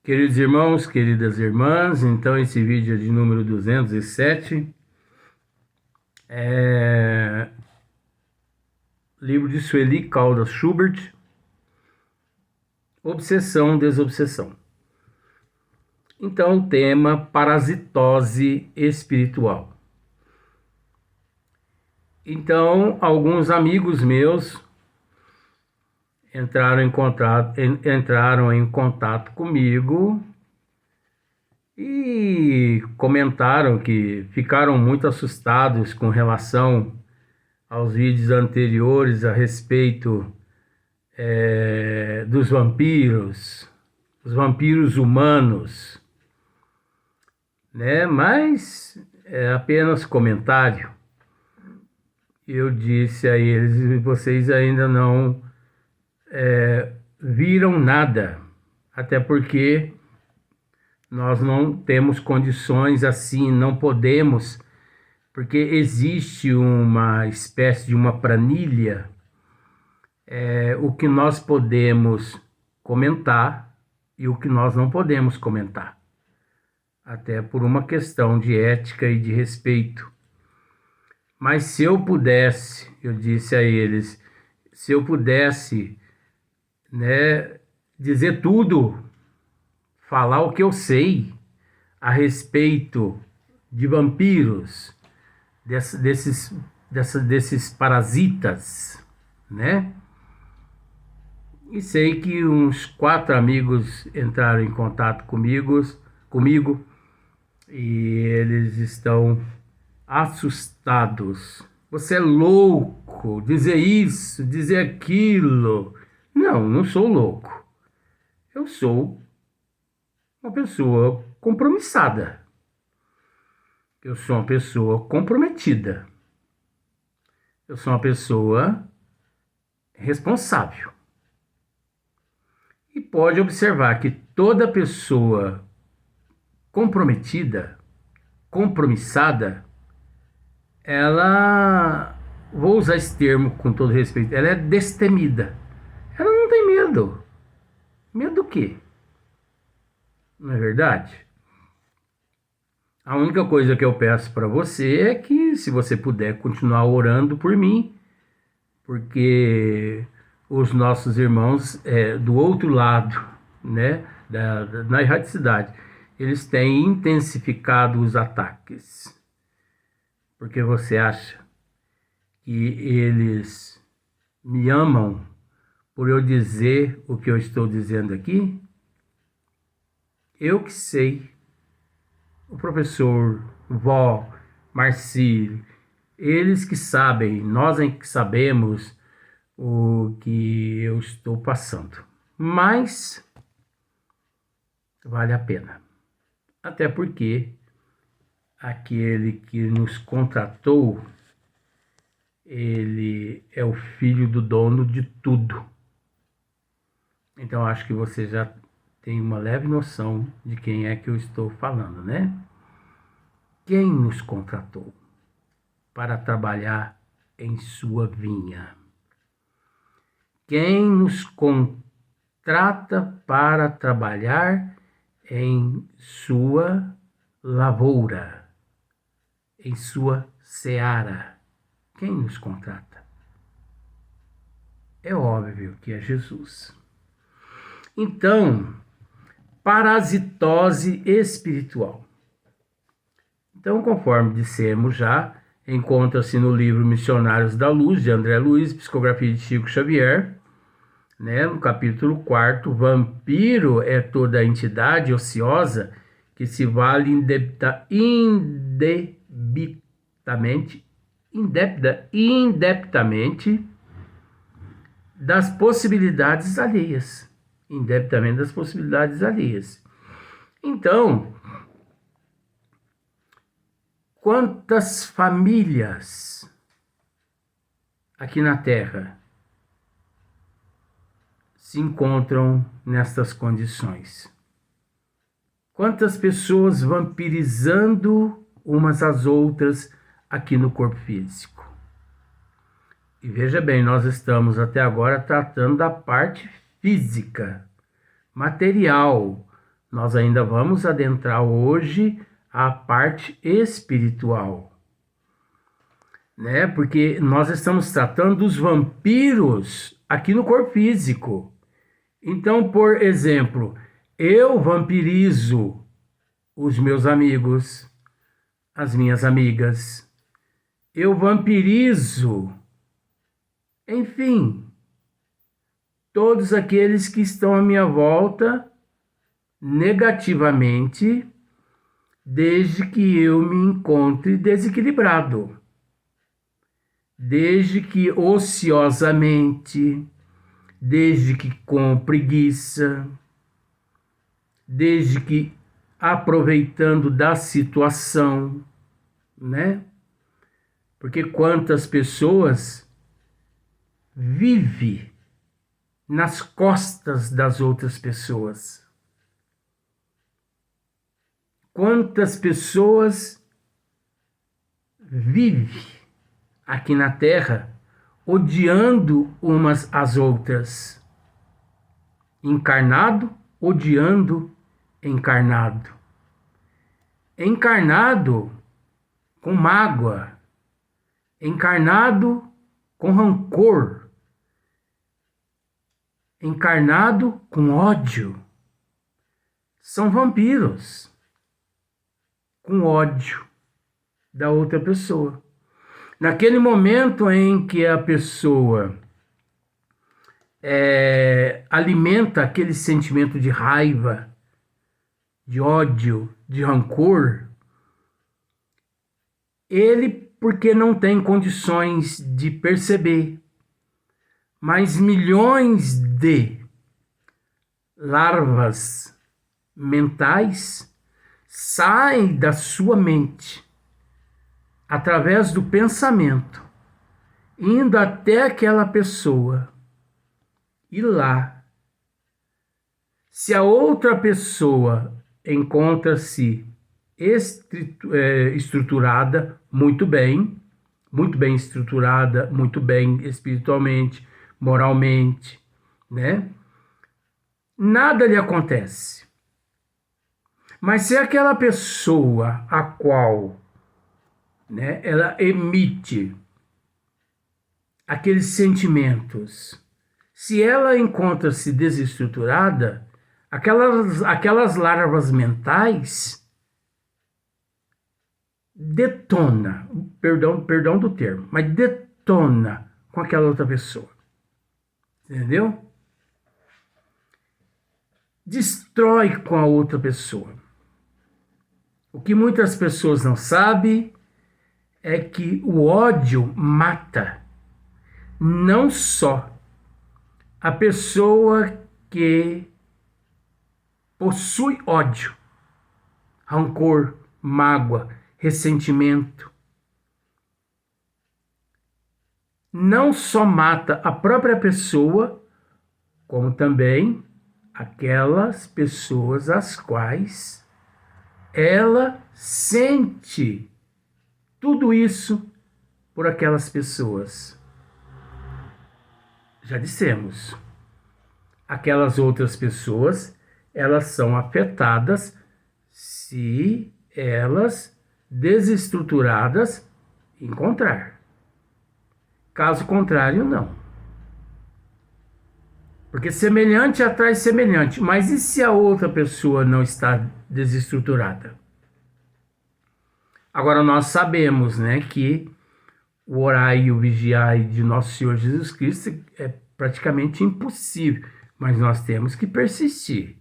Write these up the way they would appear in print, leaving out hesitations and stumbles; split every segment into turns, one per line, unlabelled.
Queridos irmãos, queridas irmãs, então esse vídeo é de número 207, livro de Sueli Caldas Schubert, Obsessão, Desobsessão. Então, tema parasitose espiritual. Então, alguns amigos meus entraram em contato comigo e comentaram que ficaram muito assustados com relação aos vídeos anteriores a respeito dos vampiros, os vampiros humanos, né? Mas é apenas comentário. Eu disse a eles: vocês ainda não viram nada, até porque nós não temos condições assim, não podemos, porque existe uma espécie de uma planilha, o que nós podemos comentar e o que nós não podemos comentar, até por uma questão de ética e de respeito. Mas se eu pudesse, eu disse a eles, se eu pudesse, né, dizer tudo, falar o que eu sei a respeito de vampiros, desses parasitas, né? E sei que uns 4 amigos entraram em contato comigo e eles estão assustados. Você é louco, dizer isso, dizer aquilo. Não, não sou louco. Eu sou uma pessoa compromissada. Eu sou uma pessoa comprometida. Eu sou uma pessoa responsável. E pode observar que toda pessoa comprometida, compromissada, ela, vou usar esse termo com todo respeito, ela é destemida. Ela não tem medo. Medo do quê? Não é verdade? A única coisa que eu peço para você é que, se você puder, continuar orando por mim, porque os nossos irmãos do outro lado, né, na erradicidade, eles têm intensificado os ataques. Porque você acha que eles me amam por eu dizer o que eu estou dizendo aqui? Eu que sei. O professor, vó, Marcílio, eles que sabem, nós é que sabemos o que eu estou passando. Mas vale a pena. Até porque aquele que nos contratou, ele é o filho do dono de tudo. Então acho que você já tem uma leve noção de quem é que eu estou falando, né? Quem nos contratou para trabalhar em sua vinha? Quem nos contrata para trabalhar em sua lavoura, em sua seara? Quem nos contrata? É óbvio que é Jesus. Então, parasitose espiritual. Então, conforme dissemos já, encontra-se no livro Missionários da Luz, de André Luiz, psicografia de Chico Xavier, né, no capítulo 4, vampiro é toda entidade ociosa que se vale indebitamente das possibilidades alheias. Indebitamente das possibilidades alheias. Então, quantas famílias aqui na Terra se encontram nestas condições? Quantas pessoas vampirizando umas às outras aqui no corpo físico? E veja bem, nós estamos até agora tratando da parte física, material, Nós ainda vamos adentrar hoje a parte espiritual, né? Porque nós estamos tratando dos vampiros aqui no corpo físico. Então, por exemplo, eu vampirizo os meus amigos, as minhas amigas. Eu vampirizo, enfim, todos aqueles que estão à minha volta negativamente, desde que eu me encontre desequilibrado, desde que ociosamente, desde que com preguiça, desde que aproveitando da situação, né? Porque quantas pessoas vivem nas costas das outras pessoas? Quantas pessoas vivem aqui na Terra odiando umas às outras? Encarnado, odiando encarnado. Encarnado com mágoa. Encarnado com rancor. Encarnado com ódio. São vampiros com ódio da outra pessoa. Naquele momento em que a pessoa alimenta aquele sentimento de raiva, de ódio, de rancor, ele, porque não tem condições de perceber, mas milhões de larvas mentais saem da sua mente através do pensamento, indo até aquela pessoa. E lá, se a outra pessoa encontra-se estruturada, muito bem estruturada, muito bem espiritualmente, moralmente, né? Nada lhe acontece. Mas se aquela pessoa a qual, né, ela emite aqueles sentimentos, se ela encontra-se desestruturada, aquelas larvas mentais detona, perdão do termo, mas detona com aquela outra pessoa. Entendeu? Destrói com a outra pessoa. O que muitas pessoas não sabem é que o ódio mata não só a pessoa que possui ódio, rancor, mágoa, ressentimento. Não só mata a própria pessoa, como também aquelas pessoas às quais ela sente tudo isso por aquelas pessoas. Já dissemos, aquelas outras pessoas, elas são afetadas se elas desestruturadas encontrar. Caso contrário, não. Porque semelhante atrai semelhante. Mas e se a outra pessoa não está desestruturada? Agora nós sabemos, né, que o orai e o vigiai de nosso Senhor Jesus Cristo é praticamente impossível. Mas nós temos que persistir,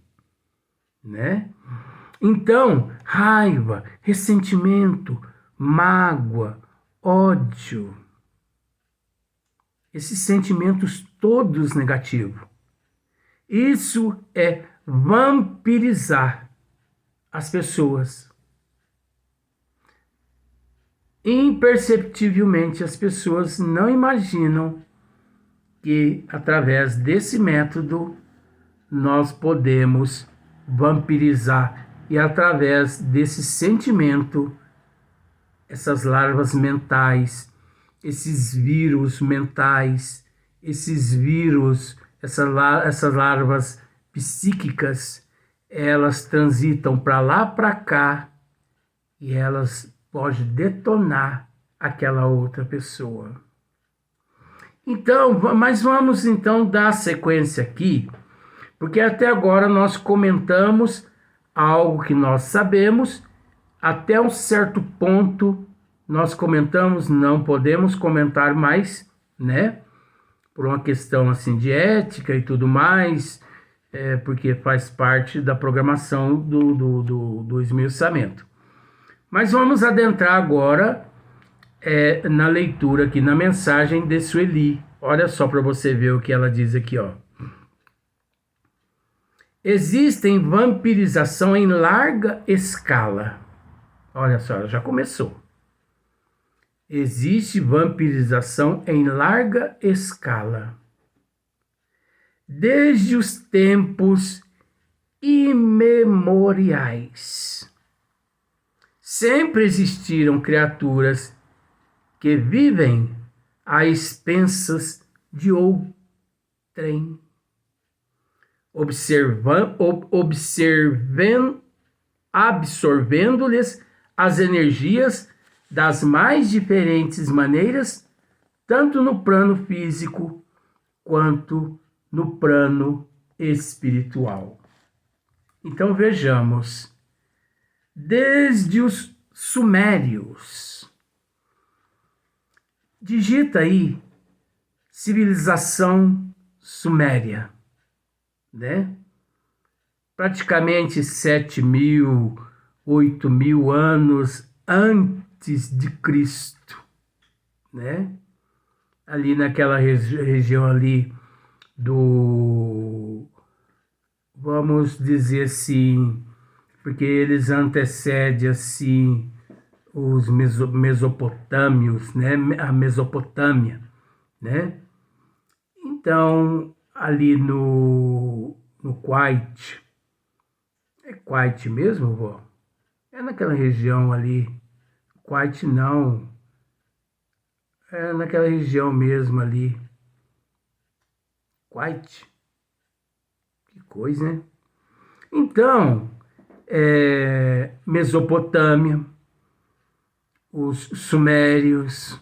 né? Então, raiva, ressentimento, mágoa, ódio, esses sentimentos todos negativos, isso é vampirizar as pessoas. Imperceptivelmente, as pessoas não imaginam que, através desse método, nós podemos vampirizar e, através desse sentimento, essas larvas mentais, esses vírus mentais, esses vírus, essas larvas psíquicas, elas transitam para lá, para cá, e elas podem detonar aquela outra pessoa. Então, mas vamos então dar sequência aqui, porque até agora nós comentamos algo que nós sabemos, até um certo ponto nós comentamos, não podemos comentar mais, né? Por uma questão assim de ética e tudo mais, porque faz parte da programação do esmiuçamento. Mas vamos adentrar agora na leitura aqui, na mensagem de Sueli. Olha só para você ver o que ela diz aqui, ó. Existem vampirização em larga escala. Olha só, ela já começou. Existe vampirização em larga escala. Desde os tempos imemoriais. Sempre existiram criaturas que vivem a expensas de outrem, absorvendo-lhes as energias das mais diferentes maneiras, tanto no plano físico quanto no plano espiritual. Então vejamos, desde os sumérios, digita aí civilização suméria, né? Praticamente 7.000, 8.000 anos antes de Cristo, né? Ali naquela região ali vamos dizer assim, porque eles antecedem assim os mesopotâmios, né? A Mesopotâmia, né? Então, ali no Kuwait, é Kuwait mesmo, vó? É naquela região ali, Kuwait não, é naquela região mesmo ali, Kuwait, que coisa, né? Então, Mesopotâmia, os sumérios,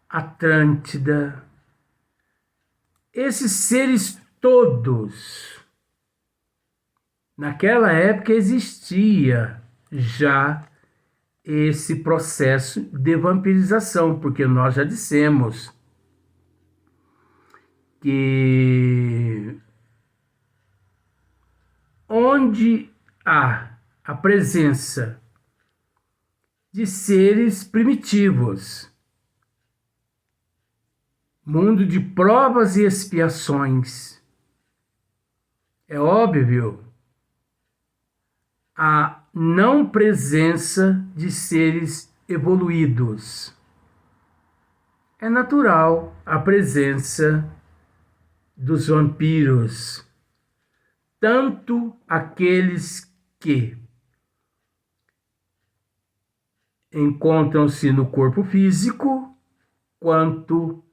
Atlântida, esses seres todos, naquela época existia já esse processo de vampirização, porque nós já dissemos que onde há a presença de seres primitivos, mundo de provas e expiações, é óbvio a não presença de seres evoluídos. É natural a presença dos vampiros, tanto aqueles que encontram-se no corpo físico, quanto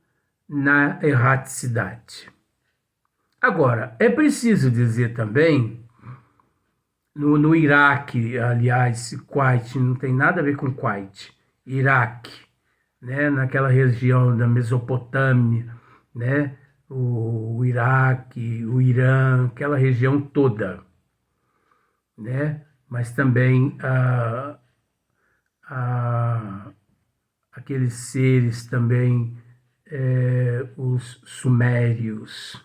na erraticidade. Agora, é preciso dizer também, no Iraque, aliás, Kuwait, não tem nada a ver com Kuwait, Iraque, né, naquela região da Mesopotâmia, né, o Iraque, o Irã, aquela região toda, né, mas também aqueles seres também, os sumérios.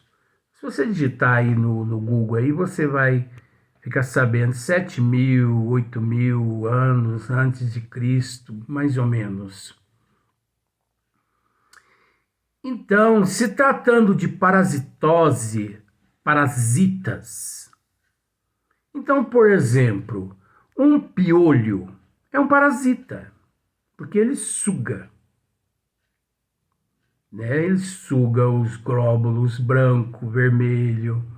Se você digitar aí no Google, aí você vai ficar sabendo 7.000, 8.000 anos antes de Cristo, mais ou menos. Então, se tratando de parasitose, parasitas. Então, por exemplo, um piolho é um parasita, porque ele suga, né? Ele suga os glóbulos branco, vermelho,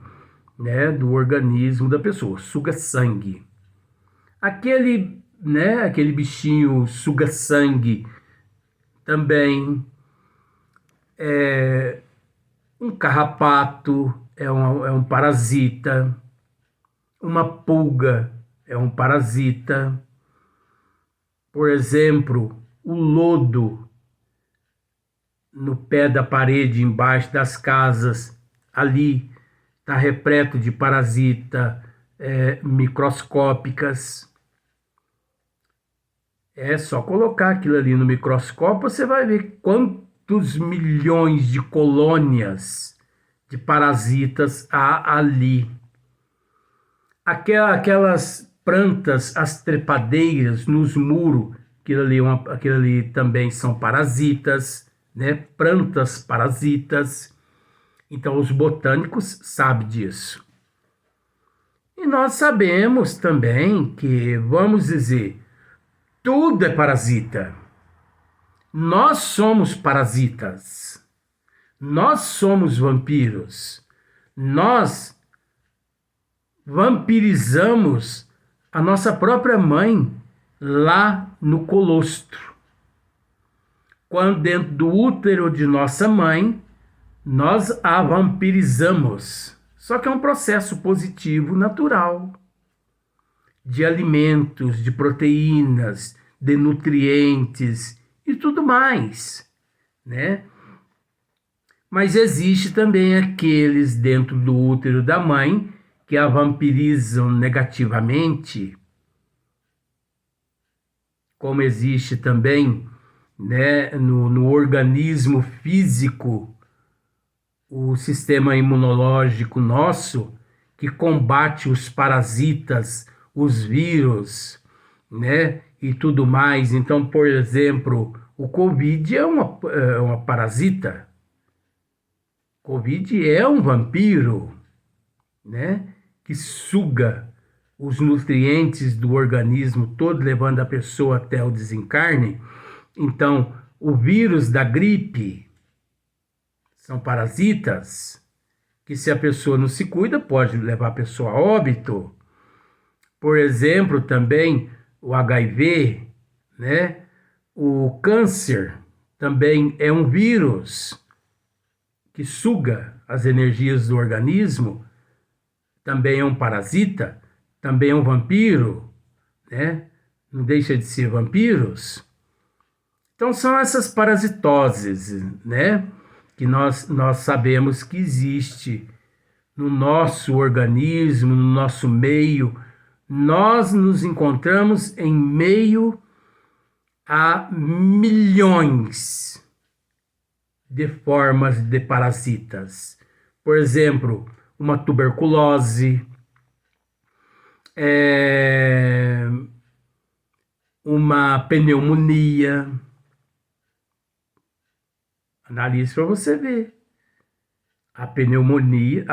né, do organismo da pessoa, suga sangue. Aquele bichinho suga sangue também. Um carrapato é um parasita, Uma pulga é um parasita. Por exemplo, o lodo no pé da parede, embaixo das casas, ali está repleto de parasitas microscópicas. É só colocar aquilo ali no microscópio, você vai ver quantos milhões de colônias de parasitas há ali. Aquelas plantas, as trepadeiras nos muros, aquilo ali também são parasitas, né? Plantas parasitas. Então, os botânicos sabem disso. E nós sabemos também que, vamos dizer, tudo é parasita. Nós somos parasitas. Nós somos vampiros. Nós vampirizamos a nossa própria mãe lá no colostro. Quando dentro do útero de nossa mãe, nós a vampirizamos. Só que é um processo positivo, natural, de alimentos, de proteínas, de nutrientes e tudo mais, né? Mas existe também aqueles dentro do útero da mãe que a vampirizam negativamente, como existe também, né, no organismo físico, o sistema imunológico nosso, que combate os parasitas, os vírus, né, e tudo mais. Então, por exemplo, o Covid é uma parasita. Covid é um vampiro, né, que suga os nutrientes do organismo todo, levando a pessoa até o desencarne. Então, o vírus da gripe são parasitas que, se a pessoa não se cuida, pode levar a pessoa a óbito. Por exemplo, também o HIV, né? O câncer também é um vírus que suga as energias do organismo, também é um parasita, também é um vampiro, né? Não deixa de ser vampiros. Então são essas parasitoses, né? Que nós sabemos que existe no nosso organismo, no nosso meio. Nós nos encontramos em meio a milhões de formas de parasitas. Por exemplo, uma tuberculose, uma pneumonia. Analise para você ver. A pneumonia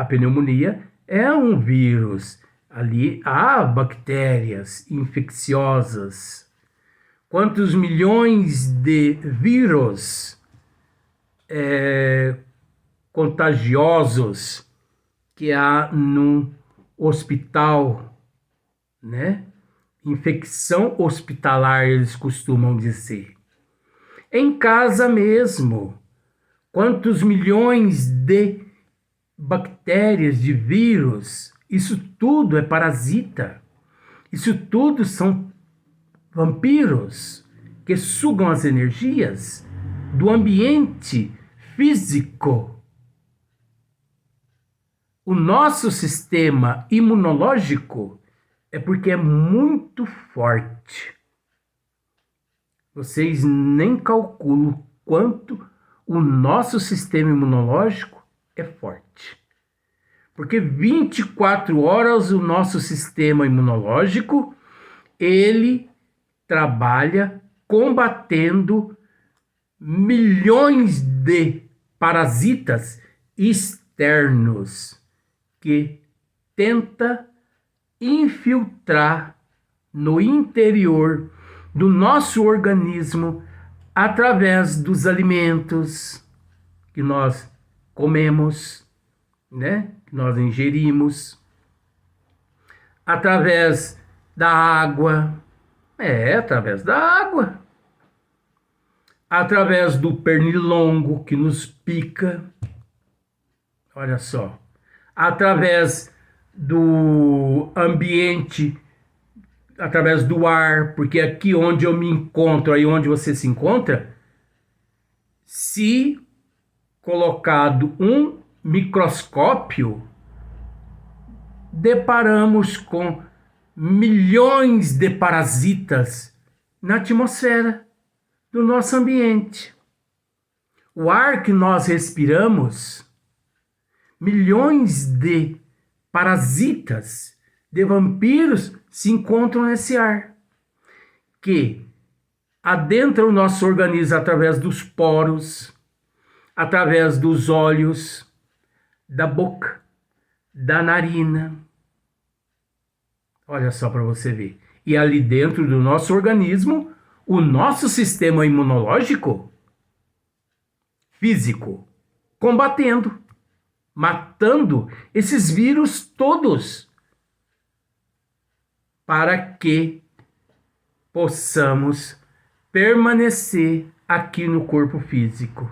é um vírus. Ali há bactérias infecciosas. Quantos milhões de vírus contagiosos que há num hospital, né? Infecção hospitalar, eles costumam dizer. Em casa mesmo, quantos milhões de bactérias, de vírus, isso tudo é parasita. Isso tudo são vampiros que sugam as energias do ambiente físico. O nosso sistema imunológico é porque é muito forte. Vocês nem calculam quanto o nosso sistema imunológico é forte. Porque 24 horas o nosso sistema imunológico, ele trabalha combatendo milhões de parasitas externos que tenta infiltrar no interior do nosso organismo através dos alimentos que nós comemos, né? Que nós ingerimos, através da água, através da água, através do pernilongo que nos pica, olha só, através do ambiente, através do ar, porque aqui onde eu me encontro, aí onde você se encontra, se colocado um microscópio, deparamos com milhões de parasitas na atmosfera do nosso ambiente. O ar que nós respiramos, milhões de parasitas, de vampiros se encontram nesse ar, que adentra o nosso organismo através dos poros, através dos olhos, da boca, da narina. Olha só para você ver. E ali dentro do nosso organismo, o nosso sistema imunológico físico combatendo, matando esses vírus todos, para que possamos permanecer aqui no corpo físico.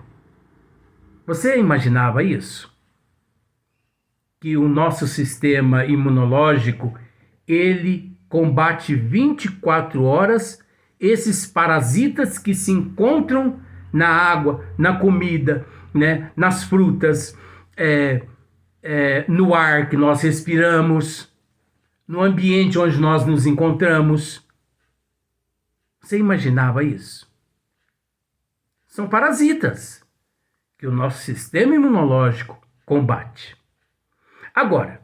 Você imaginava isso? Que o nosso sistema imunológico, ele combate 24 horas esses parasitas que se encontram na água, na comida, né, nas frutas, no ar que nós respiramos, no ambiente onde nós nos encontramos. Você imaginava isso? São parasitas que o nosso sistema imunológico combate. Agora,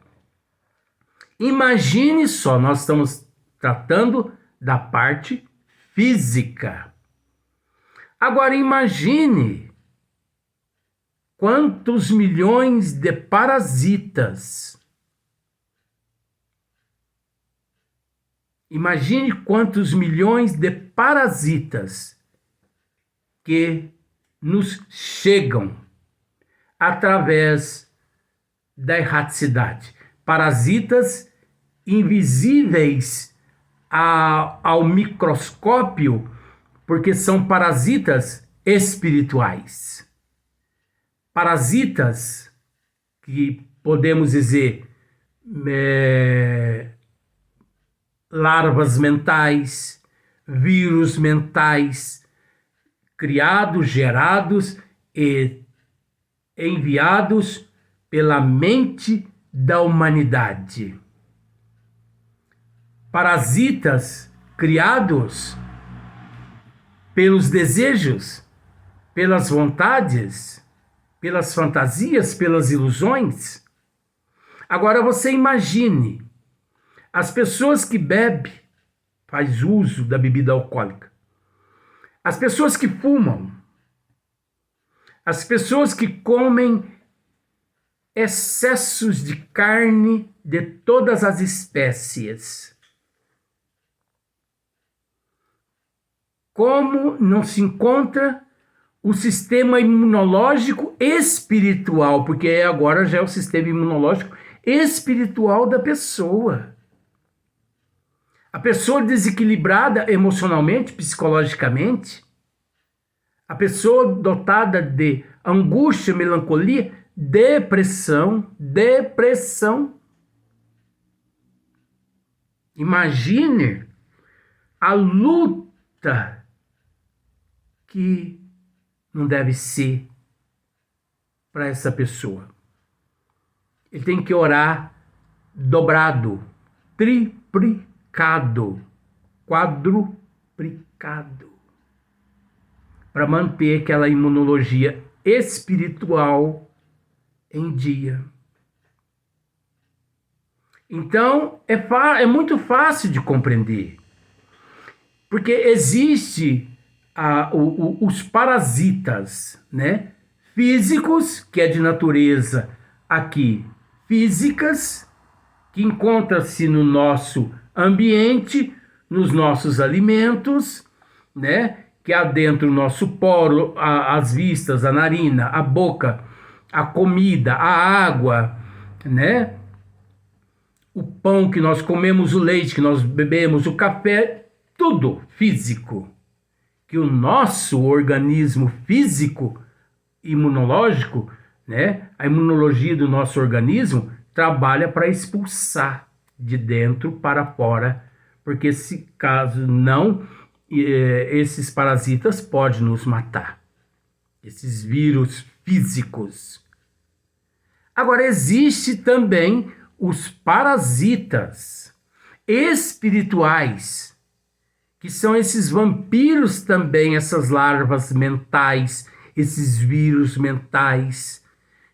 imagine só, nós estamos tratando da parte física. Agora imagine quantos milhões de parasitas. Imagine quantos milhões de parasitas que nos chegam através da erraticidade. Parasitas invisíveis ao microscópio, porque são parasitas espirituais. Parasitas que podemos dizer larvas mentais, vírus mentais, criados, gerados e enviados pela mente da humanidade. Parasitas criados pelos desejos, pelas vontades, pelas fantasias, pelas ilusões. Agora você imagine as pessoas que bebem, faz uso da bebida alcoólica, as pessoas que fumam, as pessoas que comem excessos de carne de todas as espécies. Como não se encontra o sistema imunológico espiritual, porque agora já é o sistema imunológico espiritual da pessoa. A pessoa desequilibrada emocionalmente, psicologicamente, a pessoa dotada de angústia, melancolia, depressão. Imagine a luta que não deve ser para essa pessoa. Ele tem que orar dobrado, triplicado, quadruplicado, para manter aquela imunologia espiritual em dia. Então, é muito fácil de compreender, porque existe os parasitas, né, físicos, que é de natureza aqui físicas, que encontra-se no nosso ambiente, nos nossos alimentos, né, que adentra o nosso poro, as vistas, a narina, a boca, a comida, a água, né, o pão que nós comemos, o leite que nós bebemos, o café, tudo físico. Que o nosso organismo físico, imunológico, né, a imunologia do nosso organismo trabalha para expulsar de dentro para fora, porque se caso não, esses parasitas podem nos matar, esses vírus físicos. Agora, existe também os parasitas espirituais, que são esses vampiros também, essas larvas mentais, esses vírus mentais,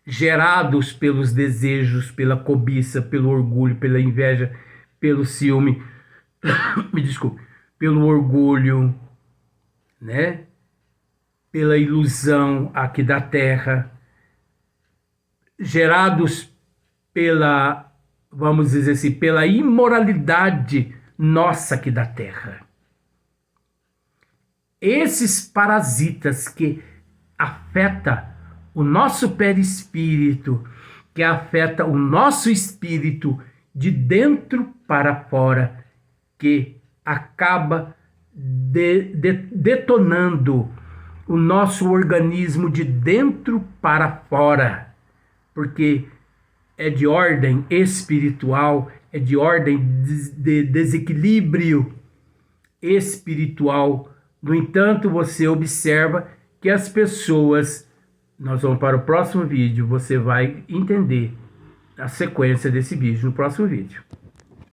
gerados pelos desejos, pela cobiça, pelo orgulho, pela inveja, pelo ciúme, me desculpe, pelo orgulho, né? Pela ilusão aqui da Terra, gerados pela, vamos dizer assim, pela imoralidade nossa aqui da Terra. Esses parasitas que afetam o nosso perispírito, que afeta o nosso espírito de dentro para fora, que acaba detonando o nosso organismo de dentro para fora, porque é de ordem espiritual, é de ordem de desequilíbrio espiritual. No entanto, você observa que as pessoas, nós vamos para o próximo vídeo, você vai entender a sequência desse vídeo no próximo vídeo.